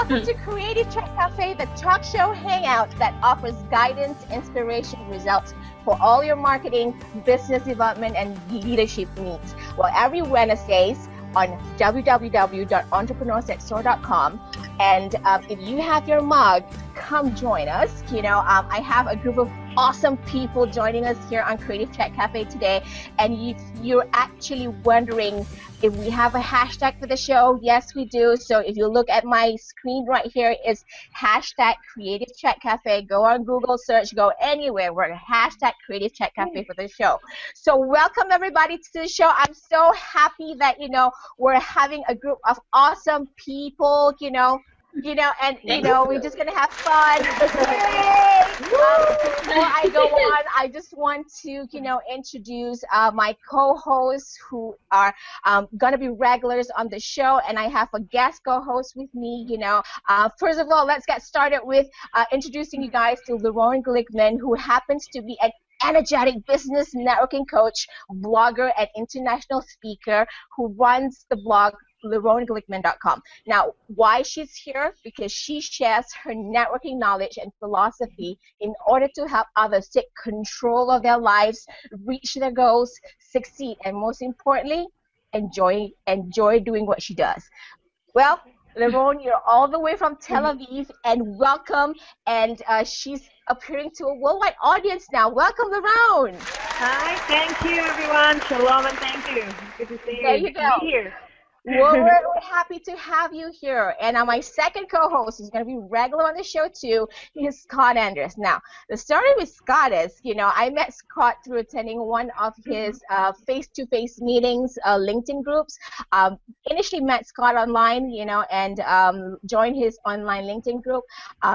Welcome to Creative Chat Cafe, the talk show hangout that offers guidance, inspiration, results for all your marketing, business development, and leadership needs. Well, every Wednesdays on www.entrepreneurs@soar.com. And if you have your mug, come join us. I have a group of awesome people joining us here on Creative Chat Cafe today. And you're actually wondering if we have a hashtag for the show. Yes, we do. So if you look at my screen right here, it's hashtag Creative Chat Cafe. Go on Google search, go anywhere. We're hashtag Creative Chat Cafe for the show. So welcome everybody to the show. I'm so happy that, we're having a group of awesome people, and we're just gonna have fun. Before I go on, I just want to, introduce my co-hosts who are gonna be regulars on the show, and I have a guest co-host with me. First of all, let's get started with introducing you guys to Lirone Glikman, who happens to be an energetic business networking coach, blogger, and international speaker who runs the blog LironeGlikman.com. Now, why she's here? Because she shares her networking knowledge and philosophy in order to help others take control of their lives, reach their goals, succeed, and most importantly, enjoy doing what she does. Well, Lirone, you're all the way from Tel Aviv, and welcome. And she's appearing to a worldwide audience now. Welcome, Lirone. Hi, thank you, everyone. Shalom, and thank you. Good to see you. There you go. Be here. Well, we're happy to have you here. And my second co-host is going to be regular on the show, too. He's Scott Andrews. Now, the story with Scott is, I met Scott through attending one of his face-to-face meetings, LinkedIn groups. Initially met Scott online, and joined his online LinkedIn group.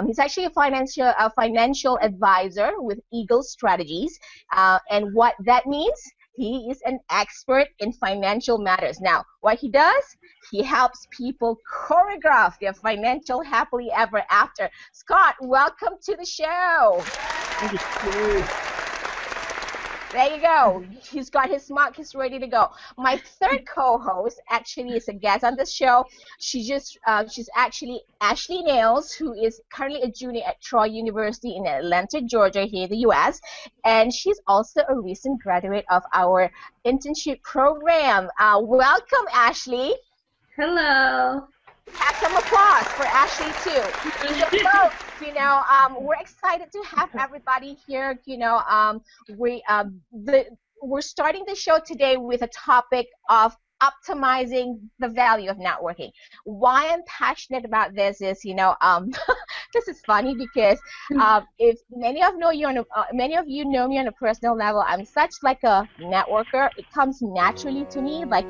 He's actually a financial advisor with Eagle Strategies. And what that means, he is an expert in financial matters. Now, what he does, he helps people choreograph their financial happily ever after. Scott, welcome to the show. Thank you. There you go. He's got his mug. He's ready to go. My third co-host actually is a guest on the show. She's actually Ashleigh Nails, who is currently a junior at Troy University in Atlanta, Georgia, here in the U.S. And she's also a recent graduate of our internship program. Welcome, Ashleigh. Hello. Have some applause for Ashleigh too. So folks, we're excited to have everybody here. We're starting the show today with a topic of optimizing the value of networking. Why I'm passionate about this is, this is funny because if many of you know me on a personal level, I'm such like a networker. It comes naturally to me. Like,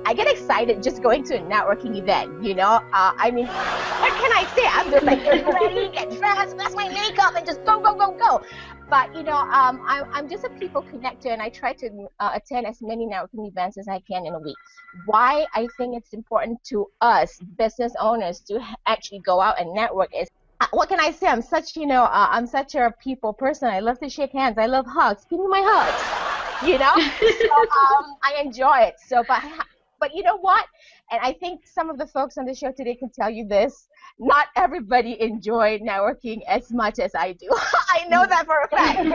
I get excited just going to a networking event. I mean, what can I say? I'm just like, get ready, get dressed, that's my makeup, and just go, go, go, go. But, I'm just a people connector, and I try to attend as many networking events as I can in a week. Why I think it's important to us business owners to actually go out and network is, what can I say? I'm such, I'm such a people person. I love to shake hands. I love hugs. Give me my hugs, So I enjoy it. So, but you know what? And I think some of the folks on the show today can tell you this. Not everybody enjoy networking as much as I do. I know that for a fact. And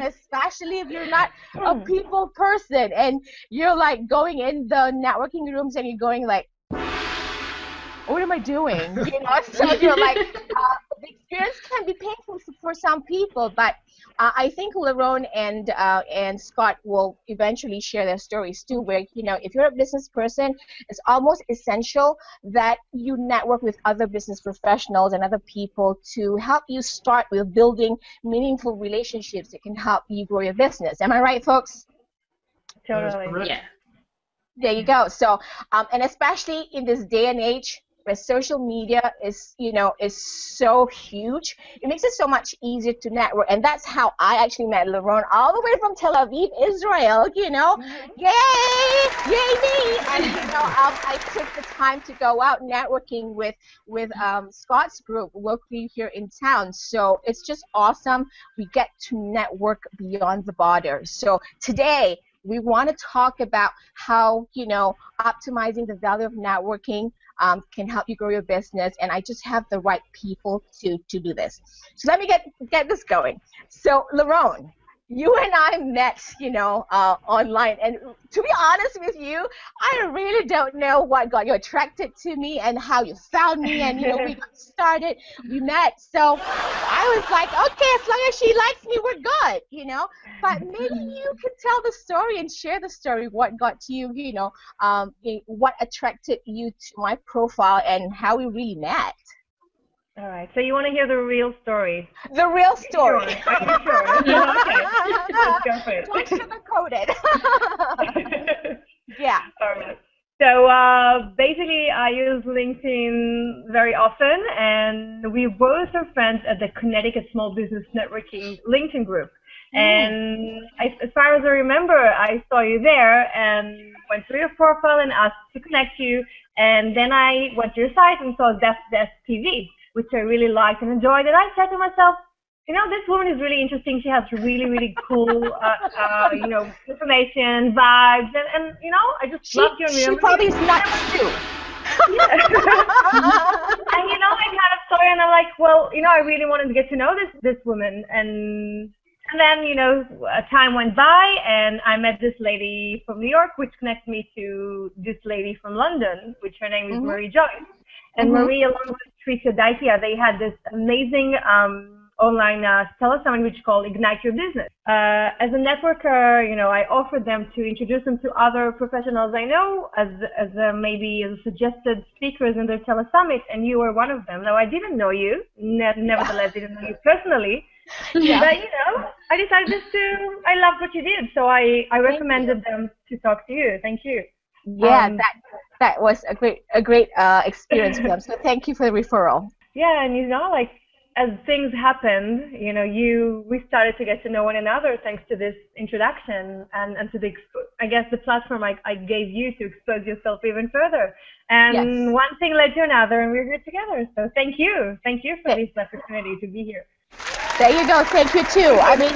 especially if you're not a people person and you're like going in the networking rooms and you're going like, what am I doing? So you're like, the experience can be painful for some people, but I think Lirone and Scott will eventually share their stories too, where, if you're a business person, it's almost essential that you network with other business professionals and other people to help you start with building meaningful relationships that can help you grow your business. Am I right, folks? Totally. Yeah. There you go. So, and especially in this day and age, where social media is so huge, it makes it so much easier to network. And that's how I actually met Lirone, all the way from Tel Aviv, Israel, Yay! Yay me! And, I took the time to go out networking with Scott's group locally here in town. So it's just awesome. We get to network beyond the border. So today, we want to talk about how, optimizing the value of networking can help you grow your business, and I just have the right people to do this. So let me get this going. So Lirone, you and I met, online, and to be honest with you, I really don't know what got you attracted to me and how you found me, and we got started, we met, so I was like, okay, as long as she likes me, we're good, but maybe you can tell the story and share the story, what got you, what attracted you to my profile and how we really met. All right. So you want to hear the real story? The real story. Sure. Are you sure? Okay. Let's go for it. Don't sugarcoat it. Yeah. All right. So basically, I use LinkedIn very often, and we both are friends at the Connecticut Small Business Networking LinkedIn group. And as far as I remember, I saw you there and went through your profile and asked to connect you. And then I went to your site and saw Zef Zan TV, which I really liked and enjoyed. And I said to myself, this woman is really interesting. She has really, really cool, information, vibes, and I just loved you. She probably is nuts too. Yeah. And I kind of saw her, and I'm like, well, I really wanted to get to know this woman, and then time went by, and I met this lady from New York, which connected me to this lady from London, which her name is Marie Joyce. And Marie, along with Tricia Daitia, they had this amazing online telesummit which is called Ignite Your Business. As a networker, I offered them to introduce them to other professionals I know as maybe as suggested speakers in their telesummit, and you were one of them. Now, I didn't know you, nevertheless didn't know you personally, but I decided I loved what you did, so I recommended them to talk to you. Thank you. Yeah, that was a great experience for them. So thank you for the referral. Yeah, and as things happened, we started to get to know one another thanks to this introduction and to the platform I gave you to expose yourself even further. And one thing led to another, and we're here together. So thank you for this opportunity to be here. There you go. Thank you too. I mean,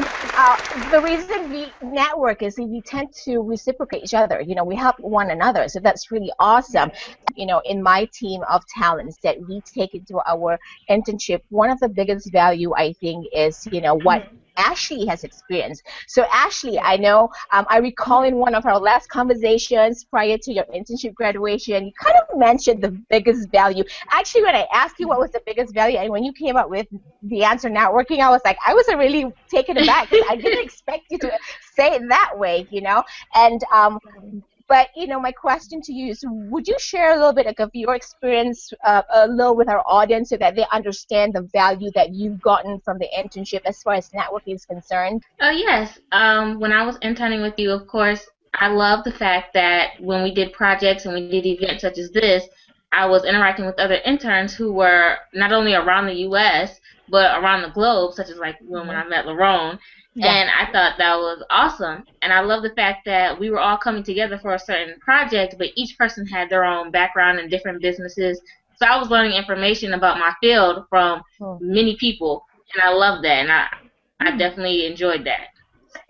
the reason we network is we tend to reciprocate each other. We help one another. So that's really awesome. In my team of talents that we take into our internship, one of the biggest value I think is, what Ashleigh has experienced. So Ashleigh, I know, I recall in one of our last conversations prior to your internship graduation, you kind of mentioned the biggest value. Actually, when I asked you what was the biggest value, and when you came up with the answer networking, I was like, I was really taken aback. I didn't expect you to say it that way, and but my question to you is, would you share a little bit of your experience a little with our audience so that they understand the value that you've gotten from the internship as far as networking is concerned? Yes. When I was interning with you, of course, I love the fact that when we did projects and we did events such as this, I was interacting with other interns who were not only around the U.S., but around the globe, such as when I met Lirone. Yeah. And I thought that was awesome. And I love the fact that we were all coming together for a certain project, but each person had their own background in different businesses. So I was learning information about my field from many people, and I love that, and I definitely enjoyed that.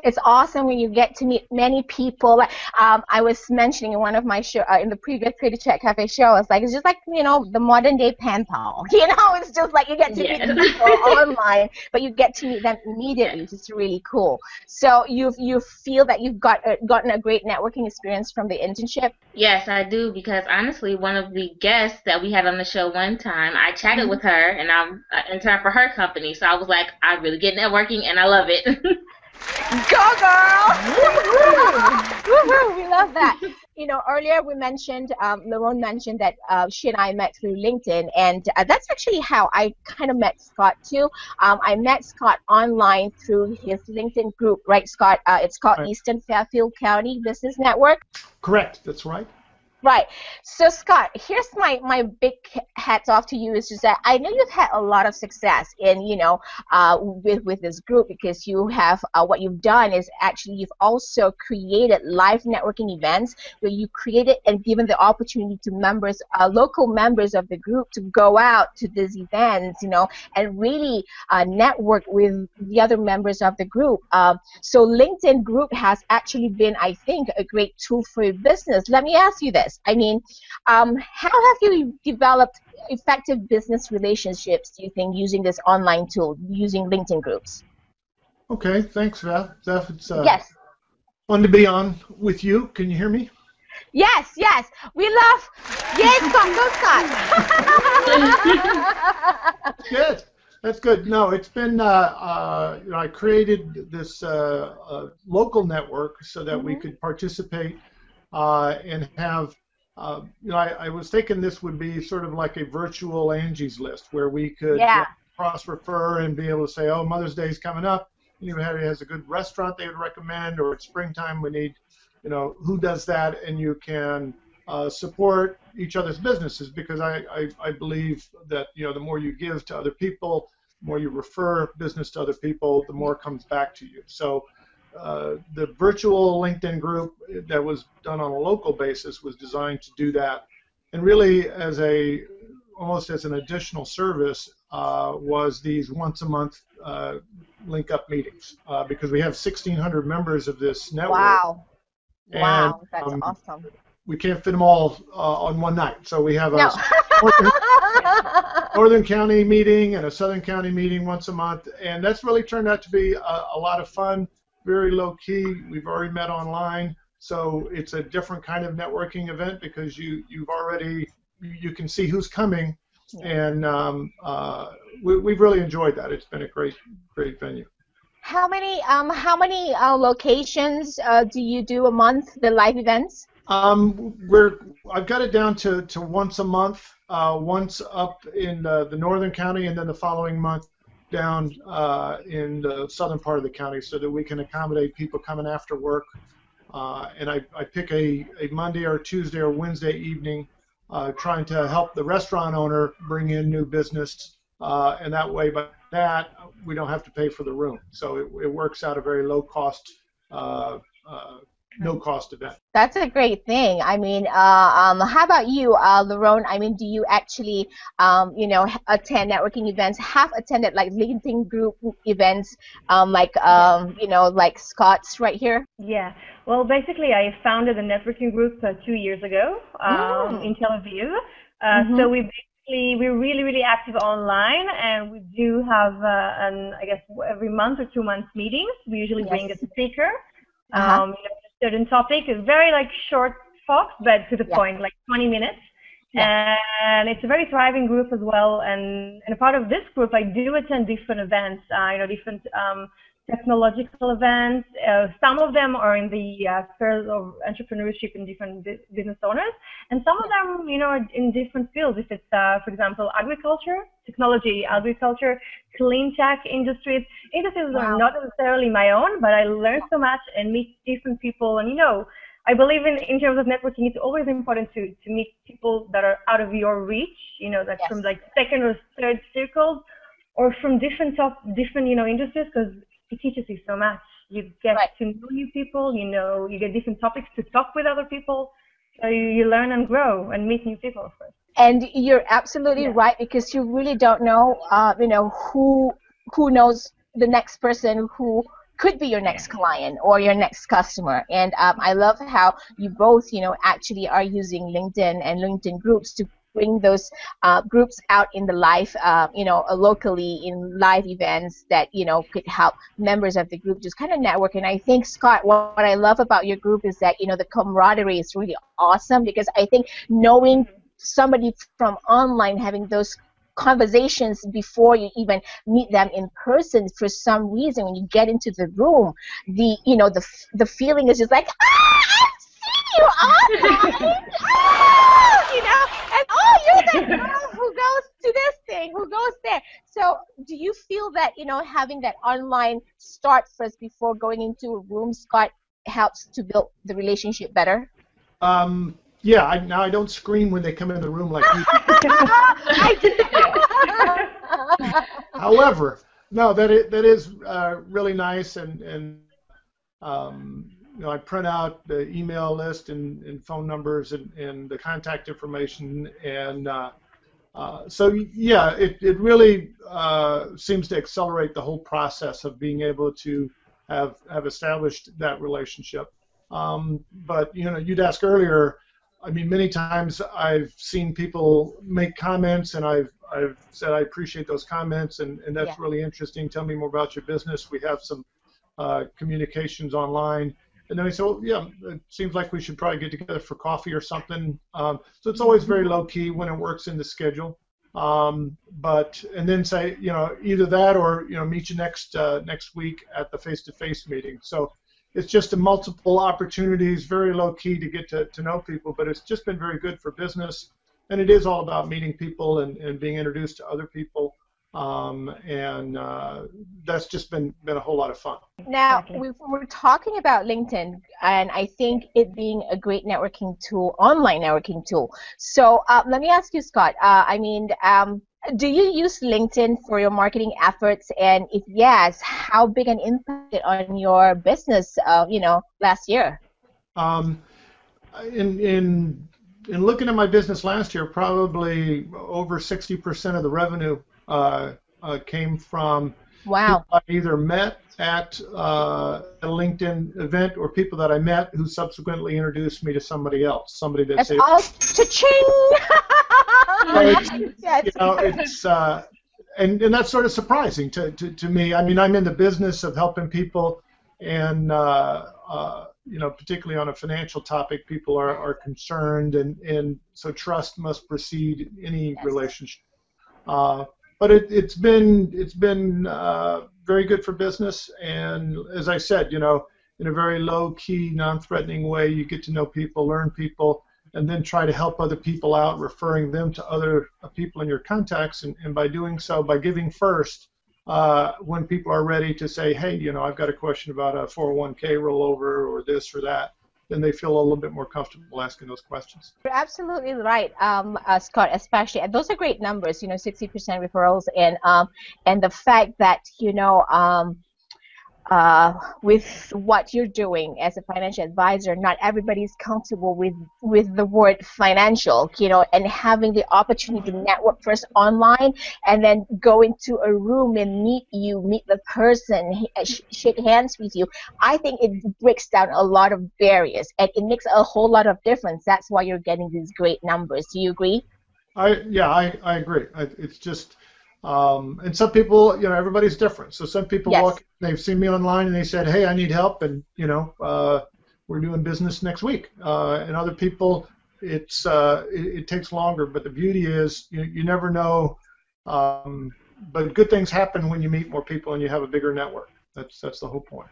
It's awesome when you get to meet many people. I was mentioning in one of my show, in the previous Creative Chat Cafe show, it's just like the modern day pen pal. It's just like you get to meet people online, but you get to meet them immediately, which is really cool. So you feel that you've gotten a great networking experience from the internship? Yes, I do, because honestly, one of the guests that we had on the show one time, I chatted with her, and I'm an intern for her company, so I was like, I really get networking, and I love it. Go, girl! Woo-hoo! We love that. Earlier we mentioned, Lirone mentioned that she and I met through LinkedIn, and that's actually how I kind of met Scott too. I met Scott online through his LinkedIn group, right, Scott? It's called Eastern Fairfield County Business Network. Correct, that's right. Right. So, Scott, here's my big hats off to you is just that I know you've had a lot of success in, with this group, because you have, what you've done is actually you've also created live networking events where you created and given the opportunity to members, local members of the group to go out to these events, and really network with the other members of the group. So LinkedIn group has actually been, I think, a great tool for your business. Let me ask you this. this. I mean, how have you developed effective business relationships, do you think, using this online tool, using LinkedIn groups? Okay, thanks, Zef. Zef, it's Yes. fun to be on with you. Can you hear me? Yes, yes. We love. Yes, Scott, go Scott. Good. That's good. No, it's been, you know, I created this local network so that we could participate and have, you know, I was thinking this would be sort of like a virtual Angie's List where we could cross-refer and be able to say, oh, Mother's Day is coming up. Anybody has a good restaurant they would recommend, or it's springtime, we need, you know, who does that, and you can support each other's businesses, because I believe that, you know, the more you give to other people, the more you refer business to other people, the more comes back to you. So the virtual LinkedIn group that was done on a local basis was designed to do that, and really as almost as an additional service was these once a month link up meetings, because we have 1,600 members of this network. Wow. And, wow, that's awesome. We can't fit them all on one night, so we have a Northern County meeting and a Southern County meeting once a month, and that's really turned out to be a lot of fun, very low key. We've already met online, so it's a different kind of networking event because you can see who's coming, and we've really enjoyed that. It's been a great venue. How many locations do you do a month, the live events? I've got it down to once a month, once up in the Northern County, and then the following month down in the southern part of the county, so that we can accommodate people coming after work. And I pick a Monday or Tuesday or Wednesday evening, trying to help the restaurant owner bring in new business, and that way, by that, we don't have to pay for the room. So it works out a very low cost, no cost event. That's a great thing. I mean, how about you, Lirone? I mean, do you actually, you know, attend networking events? Have attended like LinkedIn group events, you know, like Scott's right here? Yeah. Well, basically, I founded a networking group 2 years ago in Tel Aviv. So we're really active online, and we do have I guess every month or 2 months meetings. We usually bring a speaker. You know, a certain topic is very like short talks, but to the point, like 20 minutes. And it's a very thriving group as well. And a part of this group, I do attend different events. You know, different technological events. Some of them are in the spheres of entrepreneurship and different business owners, and some of them, you know, are in different fields. If it's, for example, agriculture, technology, agriculture, clean tech industries that are not necessarily my own, but I learn so much and meet different people. And, you know, I believe in terms of networking, it's always important to meet people that are out of your reach, you know, that's from like second or third circles, or from different you know, industries, because it teaches you so much. You get to know new people, you know, you get different topics to talk with other people, so you learn and grow and meet new people, of course. And you're absolutely right, because you really don't know, you know, who knows the next person who could be your next client or your next customer. And I love how you both, you know, actually are using LinkedIn and LinkedIn groups to bring those groups out in the live, you know, locally in live events that, you know, could help members of the group just kind of network. And I think, Scott, what I love about your group is that, you know, the camaraderie is really awesome, because I think knowing somebody from online, having those conversations before you even meet them in person, for some reason when you get into the room, the feeling is just like, I've seen you online. You know, and you're the girl who goes to this thing, who goes there. So do you feel that, you know, having that online start first before going into a room, Scott, helps to build the relationship better? Yeah, now I don't scream when they come in the room like you. I do. However, no, that is really nice, and you know, I print out the email list and phone numbers and the contact information, and so yeah, it really seems to accelerate the whole process of being able to have established that relationship. But you know, you'd asked earlier, I mean, many times I've seen people make comments, and I've said I appreciate those comments, and that's really interesting. Tell me more about your business. We have some communications online. And then I said, well, yeah, it seems like we should probably get together for coffee or something. So it's always very low key when it works in the schedule. But and then say, either that or meet you next week at the face-to-face meeting. So it's just a multiple opportunities, very low key to get to know people. But it's just been very good for business, and it is all about meeting people and being introduced to other people. And that's just been a whole lot of fun. Now, we're talking about LinkedIn, and I think it being a great networking tool, online networking tool. So let me ask you, Scott, do you use LinkedIn for your marketing efforts? And if yes, how big an impact on your business, last year? In looking at my business last year, probably over 60% of the revenue came from people I either met at a LinkedIn event or people that I met who subsequently introduced me to somebody else, somebody that said, "Oh, cha-ching!" And that's sort of surprising to me. I mean, I'm in the business of helping people, and particularly on a financial topic, people are concerned, and so trust must precede any relationship. But it's been very good for business, and as I said, in a very low-key, non-threatening way, you get to know people, learn people, and then try to help other people out, referring them to other people in your contacts, and by doing so, by giving first, when people are ready to say, hey, I've got a question about a 401k rollover or this or that, then they feel a little bit more comfortable asking those questions. You're absolutely right, Scott, especially, and those are great numbers, 60% referrals, and the fact that, with what you're doing as a financial advisor, not everybody is comfortable with the word financial, and having the opportunity to network first online and then go into a room and meet the person, shake hands with you. I think it breaks down a lot of barriers, and it makes a whole lot of difference. That's why you're getting these great numbers. Do you agree? I agree. It's just and some people, everybody's different. So some people walk, they've seen me online and they said, hey, I need help, and we're doing business next week. And other people, it takes longer. But the beauty is, you never know. But good things happen when you meet more people and you have a bigger network. That's the whole point.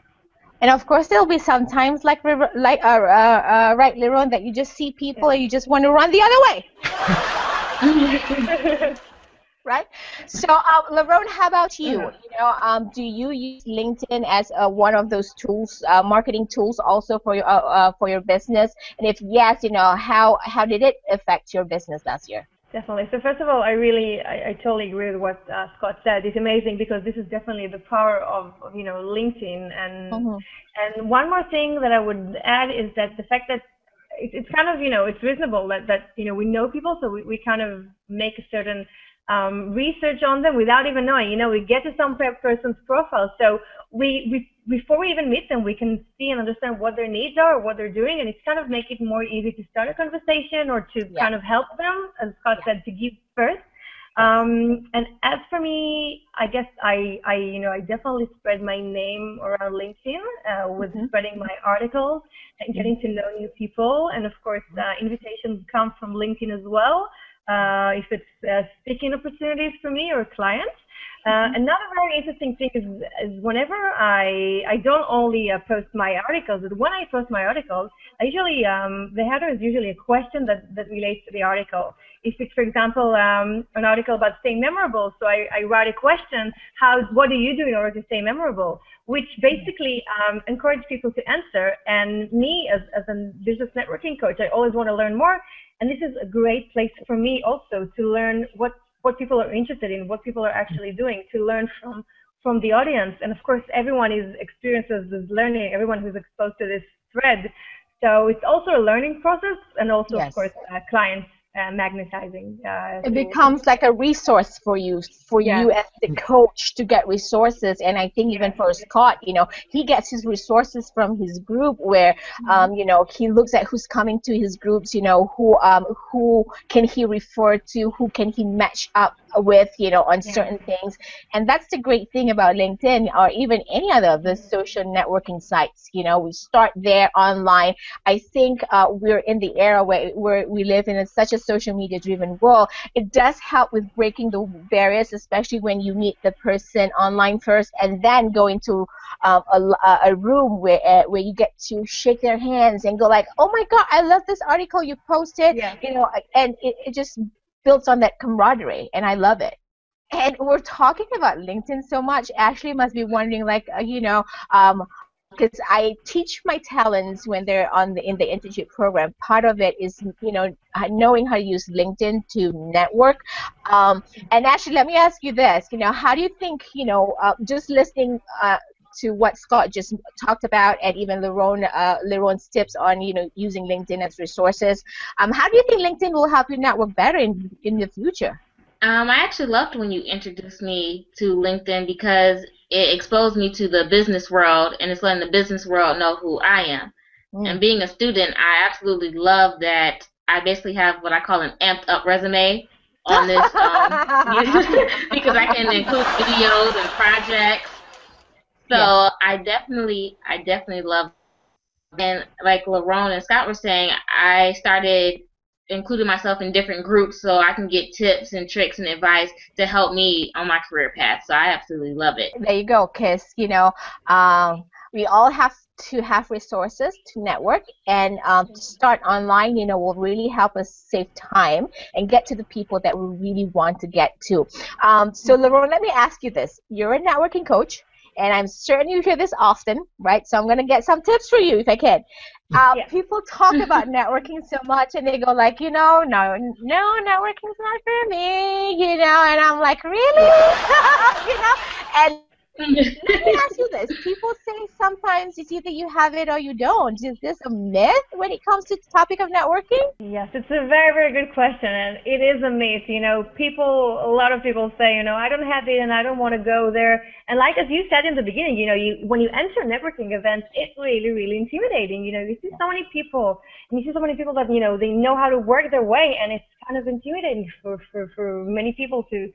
And of course, there'll be some times right, Lirone, that you just see people and you just want to run the other way. Right? So, Lirone, how about you? Do you use LinkedIn as one of those tools, marketing tools, also for your business? And if yes, how did it affect your business last year? Definitely. So first of all, I totally agree with what Scott said. It's amazing because this is definitely the power of LinkedIn. And one more thing that I would add is that the fact that it's kind of it's reasonable that we know people, so we kind of make a certain research on them without even knowing. We get to some person's profile, so we before we even meet them, we can see and understand what their needs are, or what they're doing, and it's kind of make it more easy to start a conversation or to kind of help them, as Scott said, to give first. And as for me, I guess I definitely spread my name around LinkedIn with spreading my articles and getting to know new people, and of course invitations come from LinkedIn as well. If it's speaking opportunities for me or clients. Another very interesting thing is whenever I don't only post my articles, but when I post my articles, I usually the header is usually a question that relates to the article. If it's, for example, an article about staying memorable, so I write a question, what do you do in order to stay memorable, which basically encourages people to answer. And me, as a business networking coach, I always want to learn more, and this is a great place for me also to learn what people are interested in, what people are actually doing, to learn from the audience. And of course, everyone experiences this learning, everyone who's exposed to this thread. So it's also a learning process, and also, of course, clients magnetizing. It becomes like a resource for you as the coach to get resources. And I think even for Scott, he gets his resources from his group where, he looks at who's coming to his groups, who can he refer to, who can he match up with, on certain things. And that's the great thing about LinkedIn or even any other of the social networking sites. We start there online. I think we're in the era where we live in such a social media driven world. It does help with breaking the barriers, especially when you meet the person online first and then go into a room where you get to shake their hands and go like, oh my God, I love this article you posted, and it just builds on that camaraderie, and I love it. And we're talking about LinkedIn so much. Ashley must be wondering, like, because I teach my talents when they're in the internship program. Part of it is, knowing how to use LinkedIn to network. And Ashley, let me ask you this. How do you think, just listening to what Scott just talked about, and even Lirone's tips on, using LinkedIn as resources, how do you think LinkedIn will help you network better in the future? I actually loved when you introduced me to LinkedIn because it exposed me to the business world, and it's letting the business world know who I am. And being a student, I absolutely love that I basically have what I call an amped up resume on this because I can include videos and projects. So I definitely love it. And like Lirone and Scott were saying, I started including myself in different groups so I can get tips and tricks and advice to help me on my career path. So I absolutely love it. There you go, because we all have to have resources to network, and to start online, will really help us save time and get to the people that we really want to get to. So Lirone, let me ask you this. You're a networking coach, and I'm certain you hear this often, right? So I'm going to get some tips for you if I can. People talk about networking so much, and they go like, no, networking's not for me, and I'm like, really? And let me ask you this. People say sometimes it's either you have it or you don't. Is this a myth when it comes to the topic of networking? Yes, it's a very, very good question, and it is a myth. A lot of people say, I don't have it and I don't want to go there. And like as you said in the beginning, when you enter networking events, it's really, really intimidating. You see so many people, and you see so many people that, they know how to work their way, and it's kind of intimidating for many people to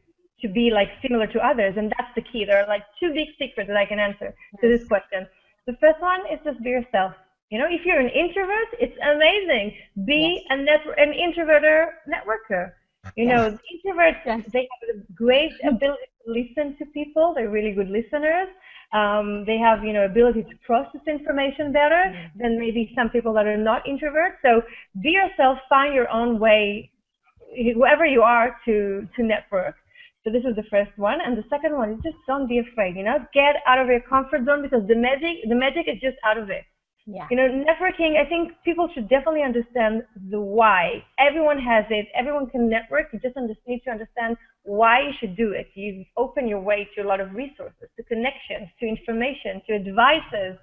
be like similar to others, and that's the key. There are like two big secrets that I can answer to this question. The first one is just be yourself. If you're an introvert, it's amazing. Be an introverted networker. The introverts, they have a great ability to listen to people. They're really good listeners. They have, ability to process information better than maybe some people that are not introverts. So be yourself, find your own way, whoever you are, to network. So this is the first one, and the second one is just don't be afraid. Get out of your comfort zone, because the magic is just out of it. Yeah. Networking, I think people should definitely understand the why. Everyone has it. Everyone can network. You just need to understand why you should do it. You open your way to a lot of resources, to connections, to information, to advices.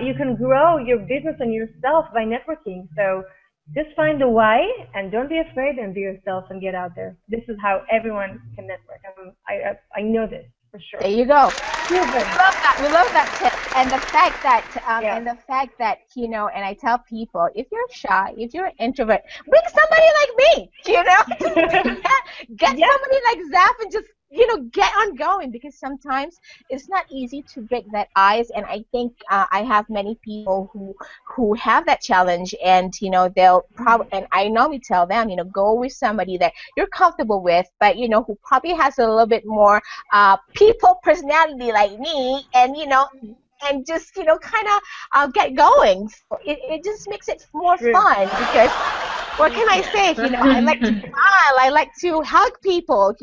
You can grow your business and yourself by networking. So just find the why, and don't be afraid, and be yourself, and get out there. This is how everyone can network. I know this for sure. There you go. We love that tip, and the fact that and I tell people, if you're shy, if you're an introvert, bring somebody like me. Get somebody like Zef and just get on going, because sometimes it's not easy to break that ice. And I think I have many people who have that challenge, and they'll probably, and I normally tell them, go with somebody that you're comfortable with, but who probably has a little bit more people personality like me, and and just kind of get going. So it just makes it more fun, because what can I say? I like to smile. I like to hug people,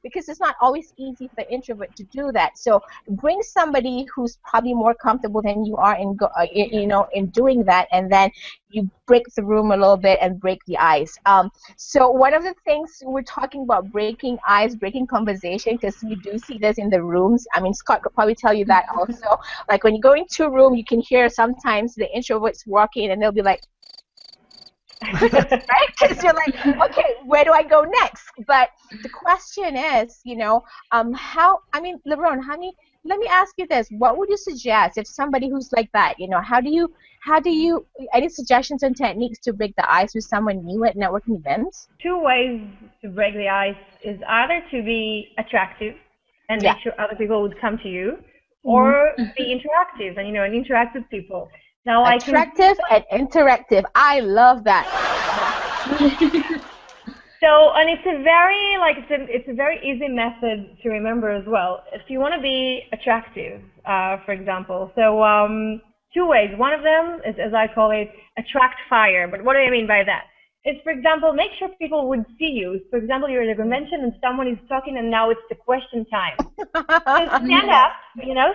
because it's not always easy for the introvert to do that. So bring somebody who's probably more comfortable than you are in doing that, and then you break the room a little bit and break the ice. So one of the things we're talking about, breaking ice, breaking conversation, because we do see this in the rooms. I mean, Scott could probably tell you that also. Like when you go into a room, you can hear sometimes the introverts walking, and they'll be like, right? Because you're like, okay, where do I go next? But the question is, how? I mean, Lirone, let me ask you this: what would you suggest if somebody who's like that? How do you? Any suggestions and techniques to break the ice with someone new at networking events? Two ways to break the ice is either to be attractive and make sure other people would come to you, or be interactive and interactive people. Now attractive and interactive. I love that. So, and it's a very it's a very easy method to remember as well. If you want to be attractive, for example, so two ways. One of them is, as I call it, attract fire. But what do I mean by that? It's, for example, make sure people would see you. For example, you're at a convention and someone is talking, and now it's the question time. So stand up,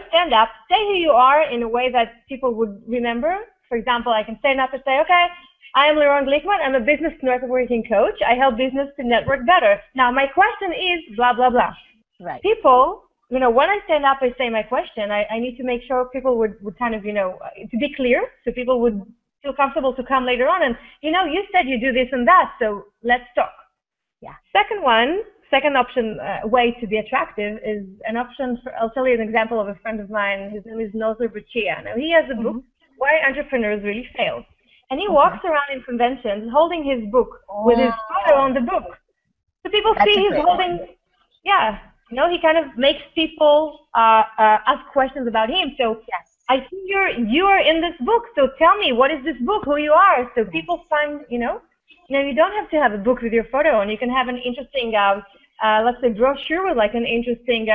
stand up, say who you are in a way that people would remember. For example, I can stand up and say, okay, I am Lirone Glikman. I'm a business networking coach. I help business to network better. Now, my question is blah, blah, blah. Right. People, when I stand up and say my question, I need to make sure people would kind of, to be clear, so people would feel comfortable to come later on. And, you said you do this and that, so let's talk. Yeah. Second option, way to be attractive is an option I'll tell you an example of a friend of mine. His name is Nozer Bachia. Now, he has a book, Why Entrepreneurs Really Fail. And he walks around in conventions holding his book with his photo on the book. So people see he's holding, he kind of makes people ask questions about him. So I see you are in this book, so tell me, what is this book, who you are? So people find, you don't have to have a book with your photo on. You can have an interesting, let's say, brochure with like an interesting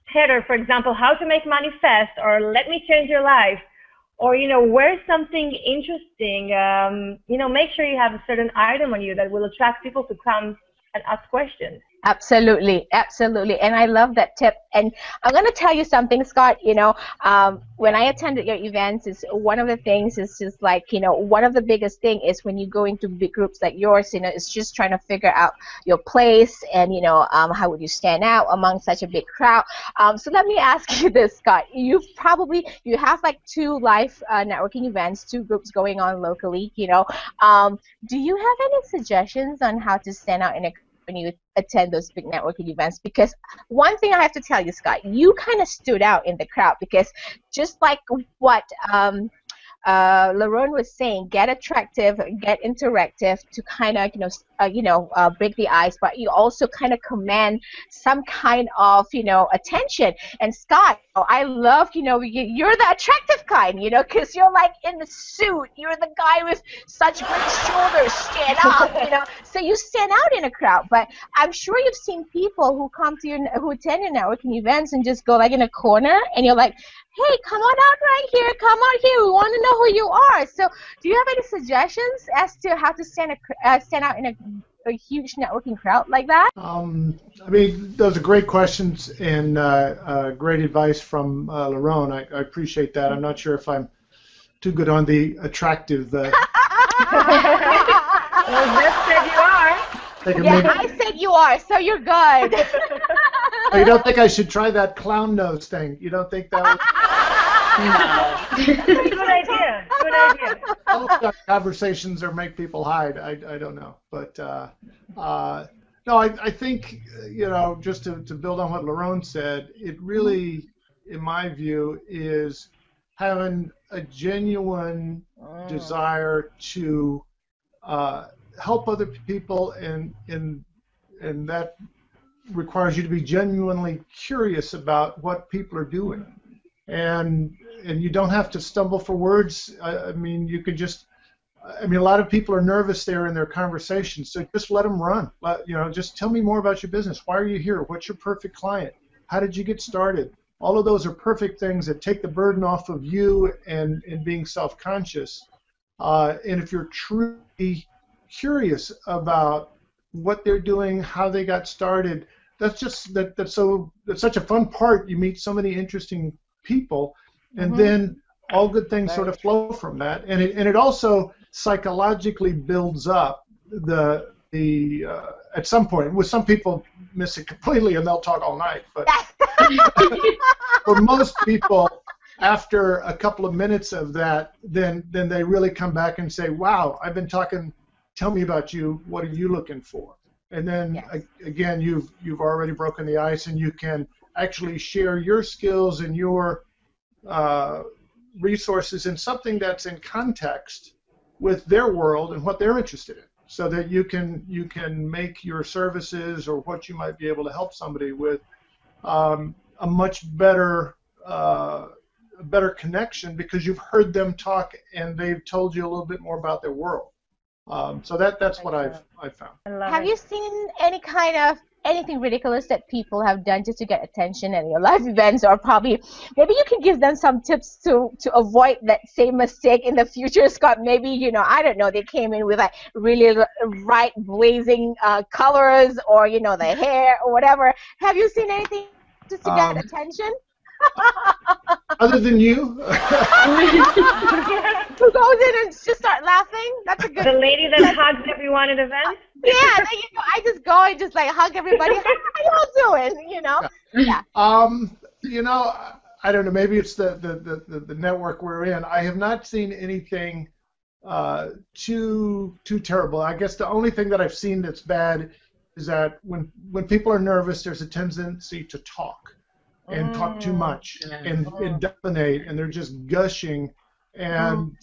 header, for example, how to make money fast, or let me change your life. Or, wear something interesting, make sure you have a certain item on you that will attract people to come and ask questions. Absolutely, absolutely. And I love that tip. And I'm going to tell you something, Scott, when I attended your events, is one of the things is just like, one of the biggest thing is when you go into big groups like yours, it's just trying to figure out your place and, how would you stand out among such a big crowd. So let me ask you this, Scott. You have like 2 live networking events, 2 groups going on locally, do you have any suggestions on how to stand out in a when you attend those big networking events? Because one thing I have to tell you, Scott, you kind of stood out in the crowd, because just like what Lirone was saying, get attractive, get interactive to kind of break the ice, but you also kind of command some kind of attention. And Scott, I love you're the attractive kind, because you're like in the suit, you're the guy with such great shoulders, stand up, so you stand out in a crowd. But I'm sure you've seen people who come to who attend your networking events and just go like in a corner, and you're like, hey, come on out right here, come out here, we want to know who you are. So do you have any suggestions as to how to stand out in a huge networking crowd like that? I mean, those are great questions and great advice from Lirone. I appreciate that. I'm not sure if I'm too good on the attractive. Well, Zef said you are. I said you are, so you're good. You don't think I should try that clown nose thing? You don't think that would... No. Good idea. Good idea. I'll start conversations or make people hide. I don't know. But no, I think, just to build on what Lirone said, it really, in my view, is having a genuine desire to help other people, and that requires you to be genuinely curious about what people are doing, and you don't have to stumble for words. I mean, you could just. I mean, a lot of people are nervous there in their conversations, so just let them run. Just tell me more about your business. Why are you here? What's your perfect client? How did you get started? All of those are perfect things that take the burden off of you and being self-conscious. And if you're truly curious about what they're doing, how they got started, that's such a fun part. You meet so many interesting people, and then all good things sort of flow from that, and it also psychologically builds up the at some point. With some people, miss it completely and they'll talk all night, but for most people, after a couple of minutes of that, then they really come back and say, wow, I've been talking, tell me about you, what are you looking for? And then again, you've already broken the ice, and you can actually share your skills and your resources in something that's in context with their world and what they're interested in, so that you can make your services or what you might be able to help somebody with a much better connection, because you've heard them talk and they've told you a little bit more about their world. So that's what I've found. Have you seen anything ridiculous that people have done just to get attention at your live events, or probably maybe you can give them some tips to avoid that same mistake in the future, Scott? Maybe, I don't know, they came in with like really bright blazing colors, or the hair or whatever. Have you seen anything just to get attention? Other than you? Who goes in and just start laughing? That's a good. The lady that hugs everyone at events. Yeah, I just go and just like hug everybody. How y'all doing? Yeah. I don't know. Maybe it's the network we're in. I have not seen anything too terrible. I guess the only thing that I've seen that's bad is that when people are nervous, there's a tendency to talk. And talk too much and dominate, and they're just gushing, and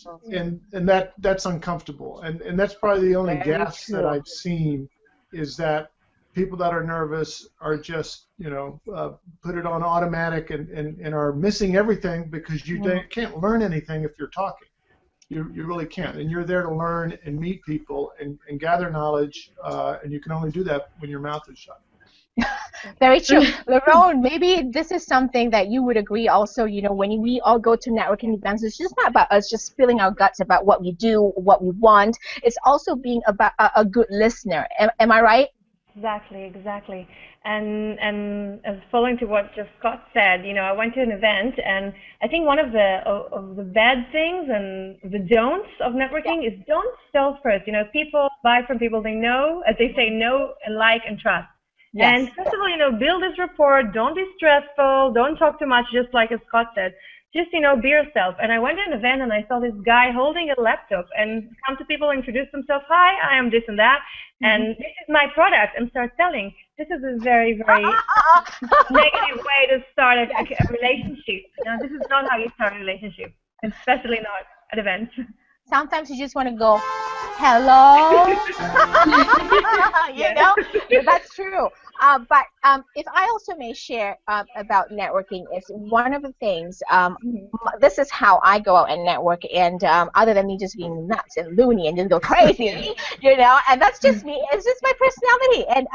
that's uncomfortable, and that's probably the only gas that I've seen, is that people that are nervous are just put it on automatic and are missing everything, because you can't learn anything if you're talking. You really can't, and you're there to learn and meet people and gather knowledge, and you can only do that when your mouth is shut. Very true. Lirone, maybe this is something that you would agree also, when we all go to networking events, it's just not about us just spilling our guts about what we do, what we want. It's also being about a good listener. Am I right? Exactly. And as following to what just Scott said, I went to an event, and I think one of the bad things and the don'ts of networking is don't sell first. People buy from people they know, as they say, know and like and trust. Yes. And first of all, build this rapport. Don't be stressful. Don't talk too much, just like as Scott said. Just, be yourself. And I went to an event, and I saw this guy holding a laptop and come to people, introduce himself. Hi, I am this and that, and this is my product, and start selling. This is a very, very negative way to start a relationship. This is not how you start a relationship, especially not at events. Sometimes you just want to go, hello, that's true. But if I also may share about networking, is one of the things, this is how I go out and network, and other than me just being nuts and loony and just go crazy, and that's just me, it's just my personality, and,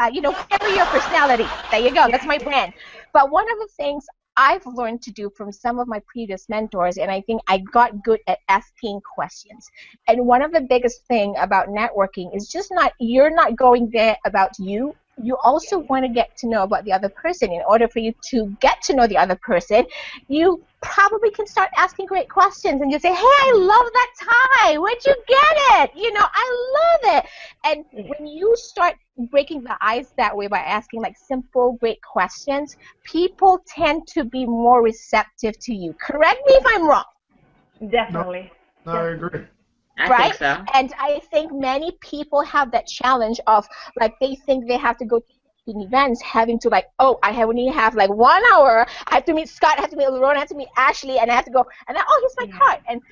carry your personality, there you go, that's my brand. But one of the things I've learned to do from some of my previous mentors, and I think I got good at asking questions. And one of the biggest thing about networking is you're not going there about you. You also want to get to know about the other person. In order for you to get to know the other person, you probably can start asking great questions and just say, hey, I love that tie. Where'd you get it? I love it. And when you start breaking the ice that way by asking like simple, great questions, people tend to be more receptive to you. Correct me if I'm wrong. Definitely. No, I agree. I think so. And I think many people have that challenge of, like, they think they have to go to events having to, like, oh, I only have, like, 1 hour. I have to meet Scott, I have to meet Lirone, I have to meet Ashleigh, and I have to go. And then, oh, here's my card. And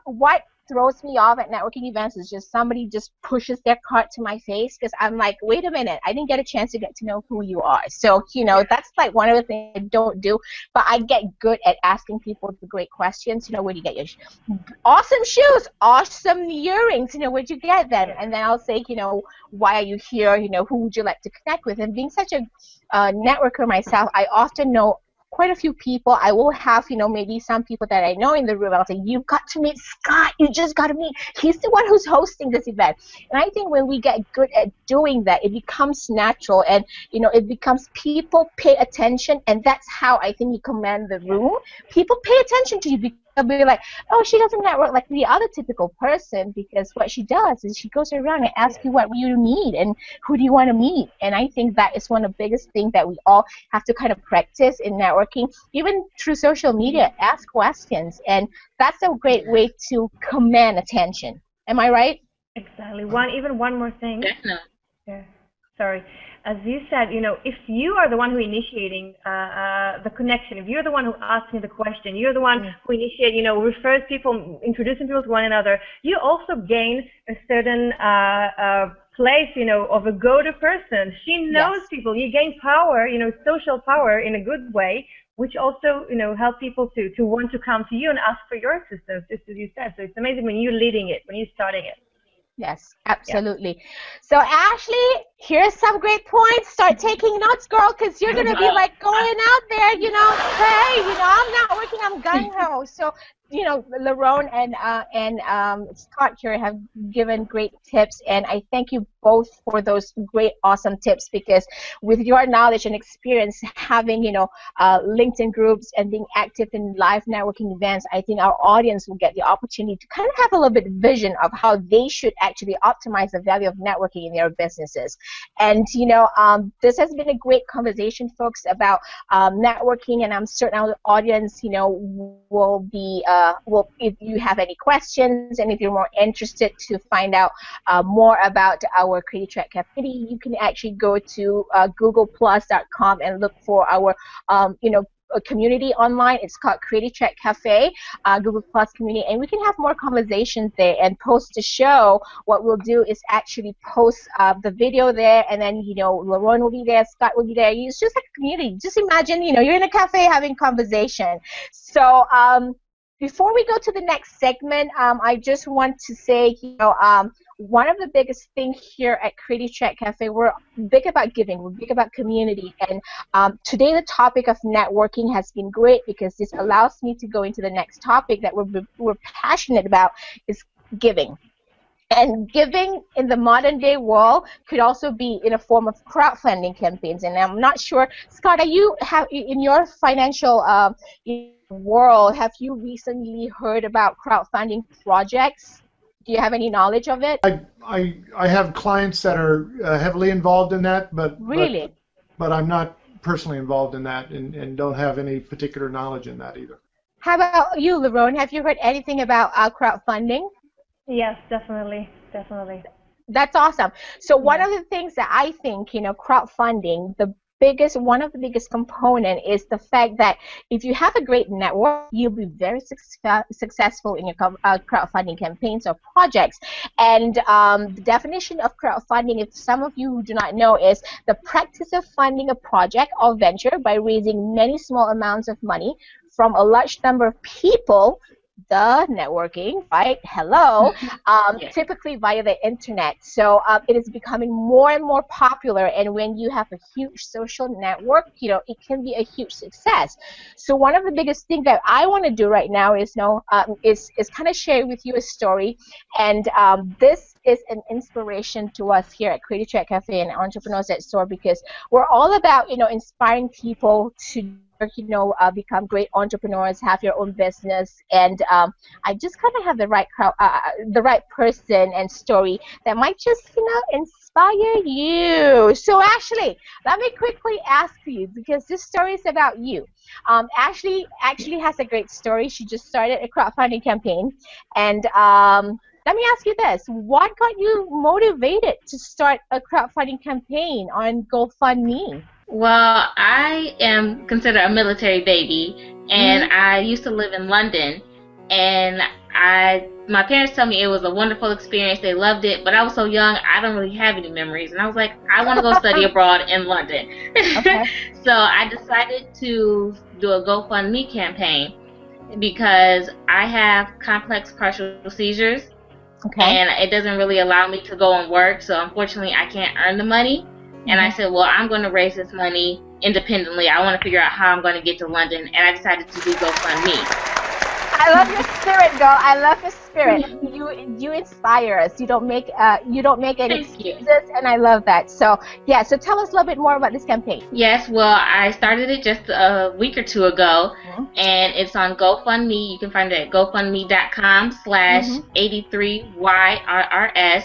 what throws me off at networking events is just somebody just pushes their cart to my face, because I'm like, wait a minute, I didn't get a chance to get to know who you are. So, that's like one of the things I don't do, but I get good at asking people the great questions. Where do you get your awesome shoes, awesome earrings, where'd you get them? And then I'll say, why are you here? Who would you like to connect with? And being such a networker myself, I often know quite a few people. I will have, maybe some people that I know in the room. I'll say, you've got to meet Scott. You just got to meet. He's the one who's hosting this event. And I think when we get good at doing that, it becomes natural, and, it becomes people pay attention, and that's how I think you command the room. People pay attention to you they'll be like, oh, she doesn't network like the other typical person, because what she does is she goes around and asks you what you need and who do you want to meet. And I think that is one of the biggest things that we all have to kind of practice in networking, even through social media. Ask questions, and that's a great way to command attention. Am I right? Exactly. Even one more thing. Definitely. Yeah. Sorry. As you said, if you are the one who initiating the connection, if you're the one who asks me the question, you're the one who initiate, refers people, introducing people to one another, you also gain a certain place, of a go-to person. She knows people. You gain power, social power in a good way, which also, help people to want to come to you and ask for your assistance, just as you said. So it's amazing when you're leading it, when you're starting it. Yes, absolutely. Yeah. So, Ashleigh, here's some great points. Start taking notes, girl, because you're going to be like going out there, hey, I'm not working, I'm gung-ho. So, Lirone and Scott here have given great tips, and I thank you both for those great, awesome tips, because with your knowledge and experience having, LinkedIn groups and being active in live networking events, I think our audience will get the opportunity to kind of have a little bit of vision of how they should actually optimize the value of networking in their businesses. And, this has been a great conversation, folks, about networking, and I'm certain our audience, will be if you have any questions and if you're more interested to find out more about our Creative Track Cafe, you can actually go to googleplus.com and look for our a community online. It's called Creative Track Cafe, Google Plus community, and we can have more conversations there and post the show. What we'll do is actually post the video there, and then Lirone will be there, Scott will be there. It's just like a community. Just imagine you're in a cafe having conversation. So before we go to the next segment, I just want to say, one of the biggest things here at Creative Track Cafe, we're big about giving, we're big about community, and today the topic of networking has been great because this allows me to go into the next topic that we're passionate about, is giving. And giving in the modern day world could also be in a form of crowdfunding campaigns. And I'm not sure, Scott, in your financial world, have you recently heard about crowdfunding projects? Do you have any knowledge of it? I have clients that are heavily involved in that, but really, but I'm not personally involved in that, and don't have any particular knowledge in that either. How about you, Lirone? Have you heard anything about crowdfunding? Yes, definitely. That's awesome. So one of the things that I think, crowdfunding, one of the biggest component is the fact that if you have a great network, you'll be very successful in your crowdfunding campaigns or projects. And the definition of crowdfunding, if some of you who do not know, is the practice of funding a project or venture by raising many small amounts of money from a large number of people. The networking, right? Hello. Typically via the internet. So it is becoming more and more popular, and when you have a huge social network, it can be a huge success. So one of the biggest things that I want to do right now is kind of share with you a story, and this is an inspiration to us here at Creative Track Cafe and Entrepreneurs at SOAR, because we're all about inspiring people to become great entrepreneurs, have your own business, and I just kind of have the right person and story that might just inspire you. So Ashleigh, let me quickly ask you, because this story is about you. Ashleigh actually has a great story. She just started a crowdfunding campaign, and let me ask you this: what got you motivated to start a crowdfunding campaign on GoFundMe? Well, I am considered a military baby, and I used to live in London, and my parents tell me it was a wonderful experience. They loved it, but I was so young, I don't really have any memories, and I was like, I want to go study abroad in London. Okay. So I decided to do a GoFundMe campaign because I have complex partial seizures, and it doesn't really allow me to go and work, so unfortunately I can't earn the money. And I said, well, I'm going to raise this money independently. I want to figure out how I'm going to get to London, and I decided to do GoFundMe. I love your spirit, girl. I love your spirit. You inspire us. You don't make any excuses, and I love that. So yeah. So tell us a little bit more about this campaign. Yes. Well, I started it just a week or two ago, and it's on GoFundMe. You can find it at GoFundMe.com/83YRRS.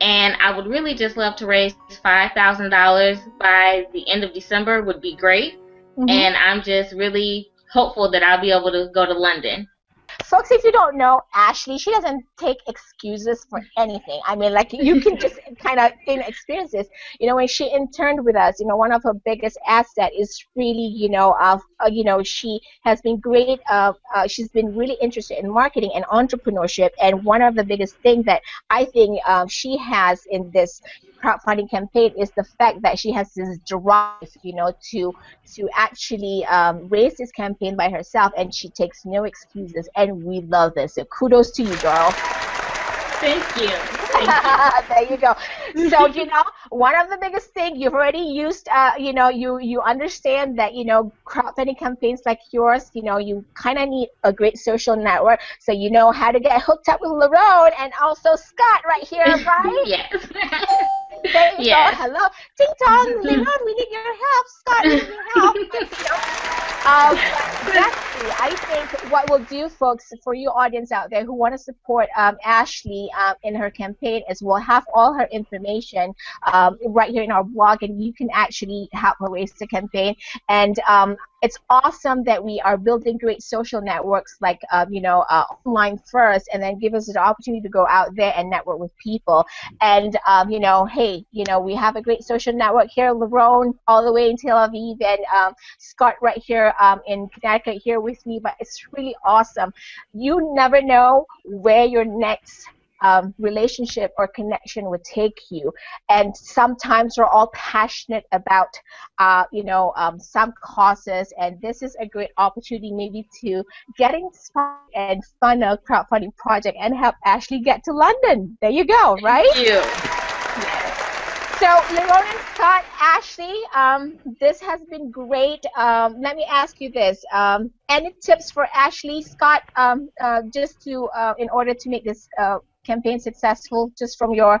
And I would really just love to raise $5,000 by the end of December. Would be great. And I'm just really hopeful that I'll be able to go to London. Folks, if you don't know Ashleigh, she doesn't take excuses for anything. I mean, like, you can just kind of experience this. You know, when she interned with us, you know, one of her biggest assets is really, she has been great. She's been really interested in marketing and entrepreneurship. And one of the biggest things that I think she has in this crowdfunding campaign is the fact that she has this drive, to actually raise this campaign by herself, and she takes no excuses, and we love this. So kudos to you, girl. Thank you. There you go. So, one of the biggest things you've already used, you understand that, crowdfunding campaigns like yours, you kind of need a great social network. So you know how to get hooked up with Lirone and also Scott right here, right? Yes. There you go. Hello. Ting tong, Lirone, we need your help. Scott, we need your help. Exactly. I think what we'll do, folks, for you audience out there who want to support Ashleigh in her campaign, is we'll have all her information right here in our blog, and you can actually help her raise the campaign. And it's awesome that we are building great social networks like, online first, and then give us the opportunity to go out there and network with people. And, hey, we have a great social network here, Lirone all the way in Tel Aviv, and Scott right here in Connecticut here with me. But it's really awesome. You never know where your next relationship or connection would take you, and sometimes we're all passionate about some causes, and this is a great opportunity maybe to get inspired and fund a crowdfunding project and help Ashleigh get to London. There you go. Right? Thank you. So, Lirone and Scott, Ashleigh, this has been great. Let me ask you this: any tips for Ashleigh, Scott, just to in order to make this campaign successful, just from your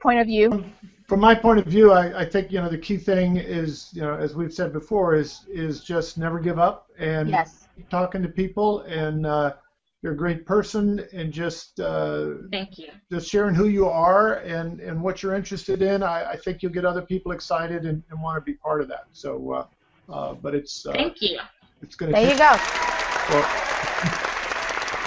point of view? From my point of view, I think the key thing is, as we've said before, is just never give up and keep talking to people, and you're a great person, and just thank you. Just sharing who you are and what you're interested in. I think you'll get other people excited and want to be part of that. So, but it's thank you. It's gonna. There you go. Well,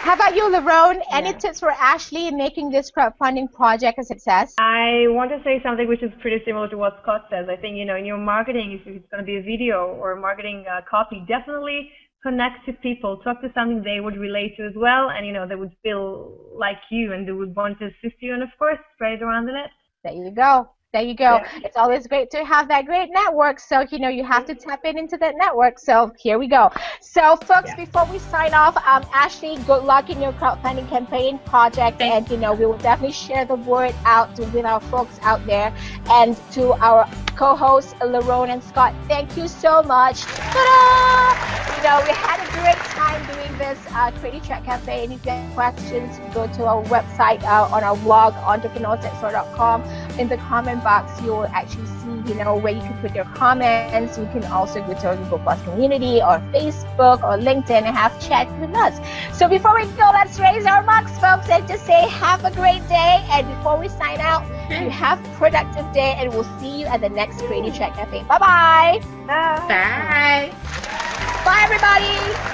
how about you, Lirone? Any tips for Ashleigh in making this crowdfunding project a success? I want to say something which is pretty similar to what Scott says. I think, in your marketing, if it's going to be a video or marketing copy, definitely connect to people, talk to something they would relate to as well, and, they would feel like you and they would want to assist you, and of course, spread it around the net. There you go. There you go. Yeah. It's always great to have that great network. So, you have to tap into that network. So here we go. So, folks, before we sign off, Ashleigh, good luck in your crowdfunding campaign project. And, we will definitely share the word out with our folks out there. And to our co-hosts, Lirone and Scott, thank you so much. Ta-da! We had a great time doing this Creative Track campaign. If you have questions, go to our website on our blog, entrepreneurs@SOAR.com. In the comment box, you will actually see, where you can put your comments. You can also go to our Google Plus community or Facebook or LinkedIn and have chat with us. So before we go, let's raise our mugs, folks, and just say have a great day. And before we sign out, you have a productive day, and we'll see you at the next Creative Track campaign. Bye-bye. Bye. Bye, everybody.